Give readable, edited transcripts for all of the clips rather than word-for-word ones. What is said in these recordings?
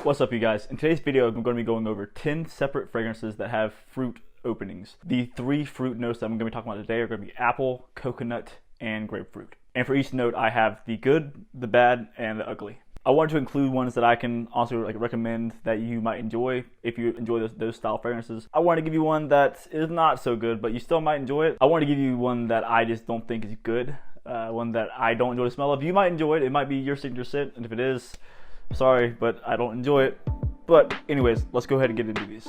What's up, you guys? In today's video, I'm going to be going over 10 separate fragrances that have fruit openings. The 3 fruit notes that I'm going to be talking about today are going to be apple, coconut, and grapefruit. And for each note, I have the good, the bad, and the ugly. I wanted to include ones that I can also recommend that you might enjoy if you enjoy those style fragrances. I want to give you one that is not so good, but you still might enjoy it. I want to give you one that I just don't think is good, one that I don't enjoy the smell of. You might enjoy it. It might be your signature scent, and if it is, sorry, but I don't enjoy it. But anyways, let's go ahead and get into these.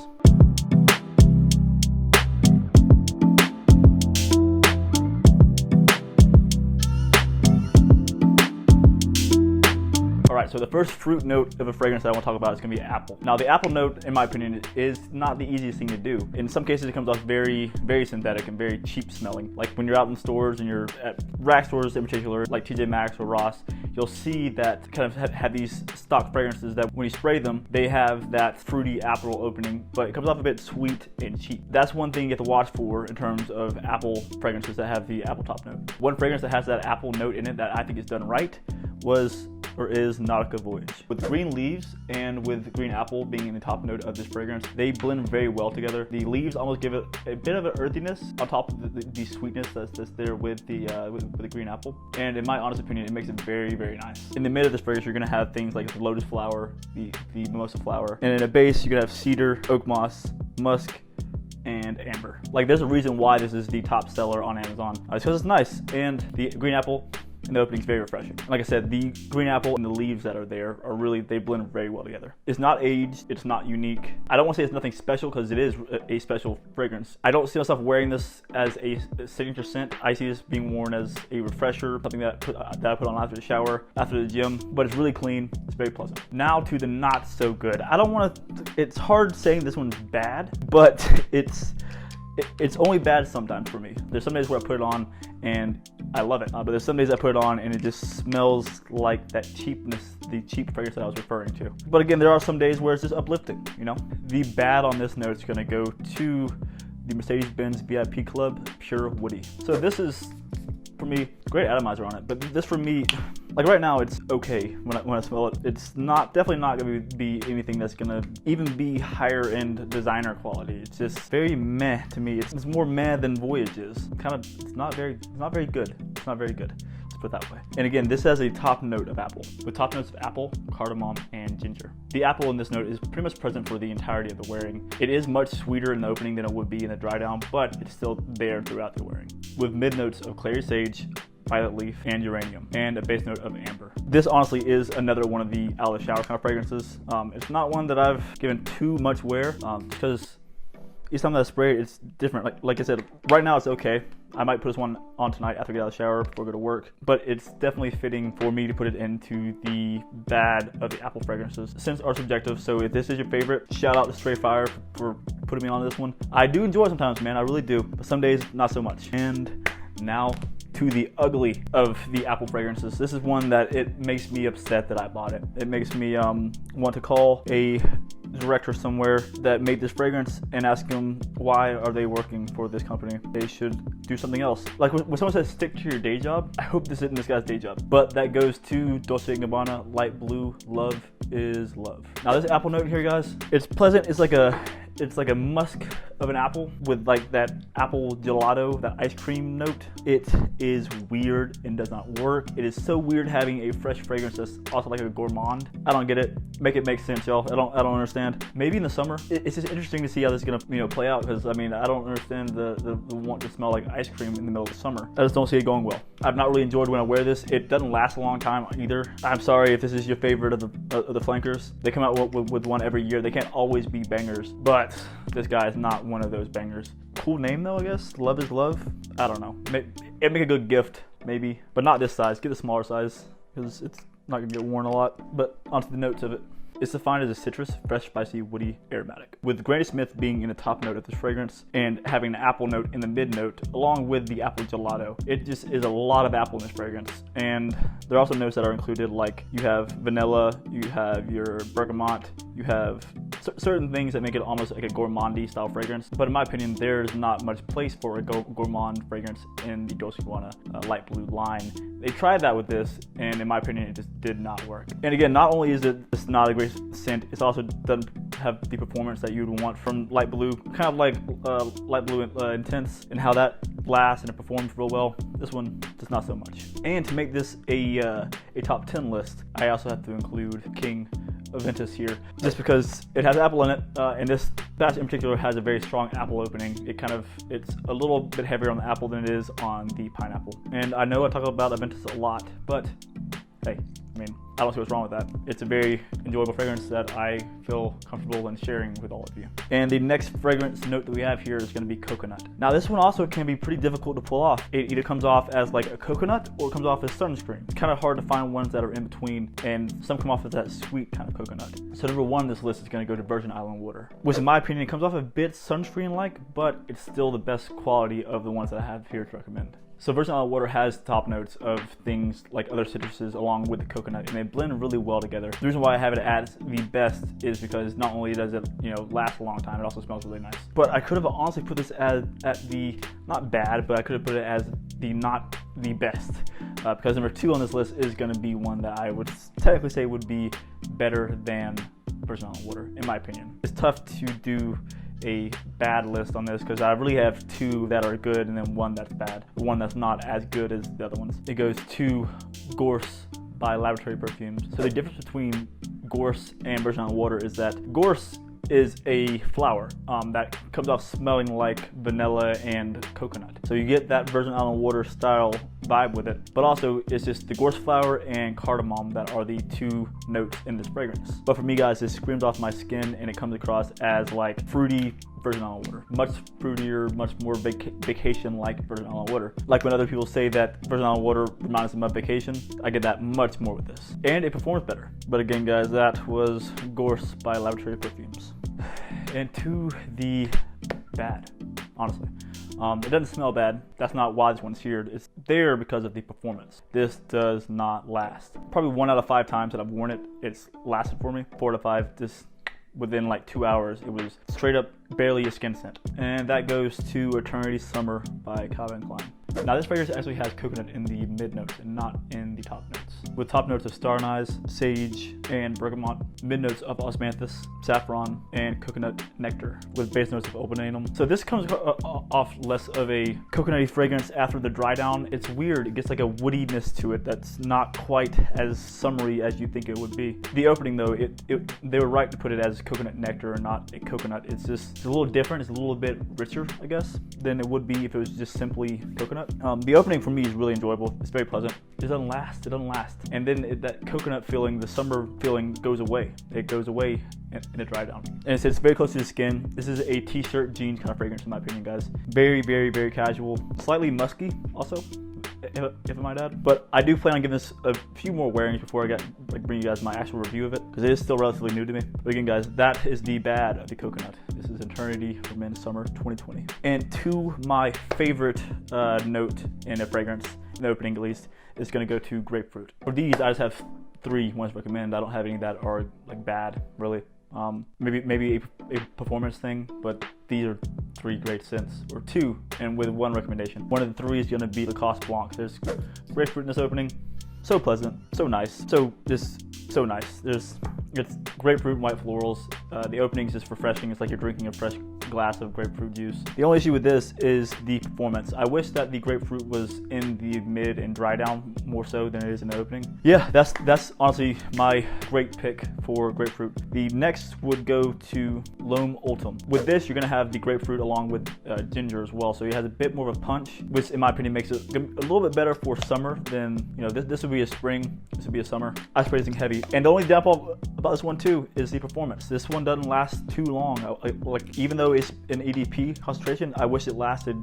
Alright, so the first fruit note of a fragrance that I want to talk about is going to be apple. Now, the apple note, in my opinion, is not the easiest thing to do. In some cases, it comes off very, very synthetic and very cheap smelling. Like when you're out in stores and you're at rack stores in particular, like TJ Maxx or Ross, you'll see that kind of have these stock fragrances that when you spray them, they have that fruity apple opening, but it comes off a bit sweet and cheap. That's one thing you have to watch for in terms of apple fragrances that have the apple top note. One fragrance that has that apple note in it that I think is done right is Nautica Voyage. With green leaves and with green apple being in the top note of this fragrance, they blend very well together. The leaves almost give it a bit of an earthiness on top of the sweetness that's there with the green apple. And in my honest opinion, it makes it very, very nice. In the mid of this fragrance, you're gonna have things like the lotus flower, the mimosa flower, and in a base, you're gonna have cedar, oak moss, musk, and amber. Like, there's a reason why this is the top seller on Amazon. It's because it's nice, and the green apple in the opening is very refreshing. Like I said, the green apple and the leaves that are there are really, they blend very well together. It's not aged, it's not unique. I don't want to say it's nothing special because it is a special fragrance. I don't see myself wearing this as a signature scent. I see this being worn as a refresher, something that I put on after the shower, after the gym, but it's really clean, it's very pleasant. Now to the not so good. I don't want to, it's hard saying this one's bad, but it's only bad sometimes for me. There's some days where I put it on and I love it, but there's some days I put it on and it just smells like that cheapness, the cheap fragrance that I was referring to. But again, there are some days where it's just uplifting, you know? The bad on this note is gonna go to the Mercedes-Benz VIP Club Pure Woody. So this is, for me, great atomizer on it, but this for me, like right now, it's okay when I smell it. It's definitely not gonna be anything that's gonna even be higher end designer quality. It's just very meh to me. It's more meh than Voyage is. It's not very good. It's not very good. Let's put it that way. And again, this has a top note of apple, with top notes of apple, cardamom, and ginger. The apple in this note is pretty much present for the entirety of the wearing. It is much sweeter in the opening than it would be in the dry down, but it's still there throughout the wearing. With mid notes of clary sage, violet leaf, and uranium, and a base note of amber. This honestly is another one of the out of the shower kind of fragrances. It's not one that I've given too much wear because each time that I spray it, it's different. Like I said, right now it's okay. I might put this one on tonight after I get out of the shower before I go to work, but it's definitely fitting for me to put it into the bad of the apple fragrances. Scents are subjective, so if this is your favorite, shout out to Stray Fire for putting me on this one. I do enjoy it sometimes, man, I really do, but some days not so much. And now to the ugly of the apple fragrances. This is one that it makes me upset that I bought it. It makes me want to call a director somewhere that made this fragrance and ask them, why are they working for this company? They should do something else. Like when someone says stick to your day job, I hope this isn't this guy's day job. But that goes to Dolce & Gabbana Light Blue, Love is Love. Now this apple note here, guys, it's pleasant. It's like a musk of an apple with like that apple gelato, that ice cream note. It is weird and does not work. It is so weird having a fresh fragrance that's also like a gourmand. I don't get it. Make it make sense, y'all. I don't understand. Maybe in the summer. It's just interesting to see how this is gonna play out, because I mean, I don't understand the want to smell like ice cream in the middle of the summer. I just don't see it going well. I've not really enjoyed when I wear this. It doesn't last a long time either. I'm sorry if this is your favorite of the flankers. They come out with one every year. They can't always be bangers, but this guy is not one of those bangers. Cool name though, I guess. Love is Love. I don't know. It'd make a good gift, maybe, but not this size. Get the smaller size because it's not gonna get worn a lot. But onto the notes of it. It's defined as a citrus, fresh, spicy, woody, aromatic. With Granny Smith being in the top note of this fragrance and having the apple note in the mid note, along with the apple gelato, it just is a lot of apple in this fragrance. And there are also notes that are included, like you have vanilla, you have your bergamot, you have certain things that make it almost like a gourmandy style fragrance. But in my opinion, there's not much place for a gourmand fragrance in the Dolce & Gabbana light blue line. They tried that with this, and in my opinion, it just did not work. And again, not only is it's not a great scent, it also doesn't have the performance that you would want from light blue, kind of like light blue intense, and how that lasts and it performs real well. This one does not so much. And to make this a top 10 list, I also have to include King AVENTUS here, just because it has apple in it, and this batch in particular has a very strong apple opening. It's a little bit heavier on the apple than it is on the pineapple. And I know I talk about AVENTUS a lot, but hey, I mean, I don't see what's wrong with that. It's a very enjoyable fragrance that I feel comfortable in sharing with all of you. And the next fragrance note that we have here is going to be coconut. Now this one also can be pretty difficult to pull off. It either comes off as like a coconut or it comes off as sunscreen. It's kind of hard to find ones that are in between, and some come off as that sweet kind of coconut. So number one on this list is going to go to Virgin Island water, which in my opinion comes off a bit sunscreen-like, but it's still the best quality of the ones that I have here to recommend. So Virgin Island water has top notes of things like other citruses along with the coconut, and they blend really well together. The reason why I have it as the best is because not only does it, last a long time, it also smells really nice. But I could have honestly put this as at the, not bad, but I could have put it as the not the best. Because number two on this list is going to be one that I would technically say would be better than Virgin Island water, in my opinion. It's tough to do a bad list on this because I really have two that are good and then one that's bad, one that's not as good as the other ones. It goes to GORSE by Laboratory Perfumes. So the difference between GORSE and Virgin Island water is that GORSE is a flower that comes off smelling like vanilla and coconut. So you get that Virgin Island water style vibe with it, but also it's just the gorse flower and cardamom that are the two notes in this fragrance. But for me guys, it screams off my skin and it comes across as like fruity Virgin Island water. Much fruitier, much more vacation-like Virgin Island water. Like when other people say that Virgin Island water reminds them of vacation, I get that much more with this. And it performs better. But again guys, that was GORSE by Laboratory Perfumes. And to the bad, honestly. It doesn't smell bad. That's not why this one's here. It's there because of the performance. This does not last. Probably 1 out of 5 times that I've worn it, it's lasted for me. 4 to 5, just within like 2 hours, it was straight up barely a skin scent. And that goes to Eternity Summer by Calvin Klein. Now this fragrance actually has coconut in the mid notes and not in the top notes. With top notes of star anise, sage, and bergamot, mid notes of osmanthus, saffron, and coconut nectar, with base notes of oponatum. So this comes off less of a coconutty fragrance after the dry down. It's weird, it gets like a woodiness to it that's not quite as summery as you think it would be. The opening though, they were right to put it as coconut nectar and not a coconut. It's just a little different, it's a little bit richer, I guess, than it would be if it was just simply coconut. The opening for me is really enjoyable. It's very pleasant. It doesn't last. And then that coconut feeling, the summer feeling goes away. It goes away in a dry down. And it's very close to the skin. This is a t-shirt jeans kind of fragrance in my opinion, guys. Very, very, very casual. Slightly musky also, if I might add. But I do plan on giving this a few more wearings before I bring you guys my actual review of it, because it is still relatively new to me. But again guys, that is the bad of the coconut. This is Eternity for Men Summer 2020. And to my favorite note in a fragrance, in the opening at least, is going to go to Grapefruit. For these, I just have 3 ones to recommend. I don't have any that are like bad, really. Maybe a performance thing, but these are 3 great scents, or 2, and with 1 recommendation. One of the 3 is going to be Lacoste Blanc. There's grapefruit in this opening. So pleasant, so nice, so nice. It's grapefruit and white florals. The opening is just refreshing. It's like you're drinking a fresh glass of grapefruit juice. The only issue with this is the performance. I wish that the grapefruit was in the mid and dry down more so than it is in the opening. Yeah, that's honestly my great pick for grapefruit. The next would go to L'Homme Ultime. With this, you're gonna have the grapefruit along with ginger as well, so it has a bit more of a punch, which in my opinion makes it a little bit better for summer than, this would be a spring, this would be a summer. I spray this thing heavy. And the only downfall about this one too is the performance. This one doesn't last too long. Like even though it's an EDP concentration, I wish it lasted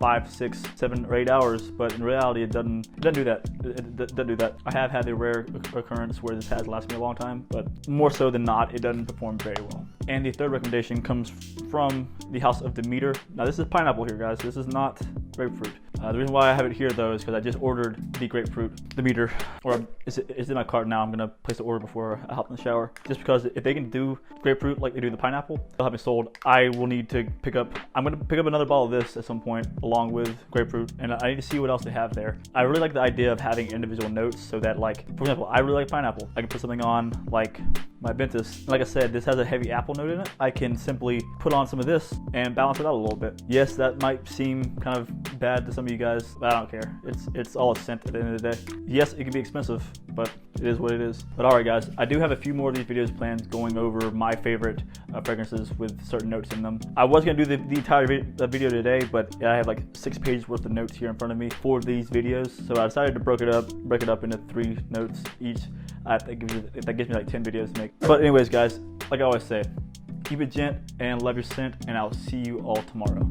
5, 6, 7, or 8 hours, but in reality it doesn't do that. It doesn't do that. I have had the rare occurrence where this has lasted me a long time, but more so than not, it doesn't perform very well. And the third recommendation comes from the House of Demeter. Now this is pineapple here, guys. This is not grapefruit. The reason why I have it here though is because I just ordered the grapefruit, the meter, or it's in my cart now. I'm gonna place the order before I hop in the shower. Just because if they can do grapefruit like they do the pineapple, they'll have it sold. I will need to I'm gonna pick up another bottle of this at some point along with grapefruit, and I need to see what else they have there. I really like the idea of having individual notes so that, like, for example, I really like pineapple. I can put something on like my AVENTUS. Like I said, this has a heavy apple note in it. I can simply put on some of this and balance it out a little bit. Yes, that might seem kind of bad to some of you guys, but I don't care. It's all a scent at the end of the day. Yes, it can be expensive, but it is what it is. But alright guys, I do have a few more of these videos planned going over my favorite fragrances with certain notes in them. I was going to do the entire video today, but I have like 6 pages worth of notes here in front of me for these videos. So I decided to break it up into 3 notes each. That gives me like 10 videos to make. But anyways guys, like I always say, keep it gent and love your scent, and I'll see you all tomorrow.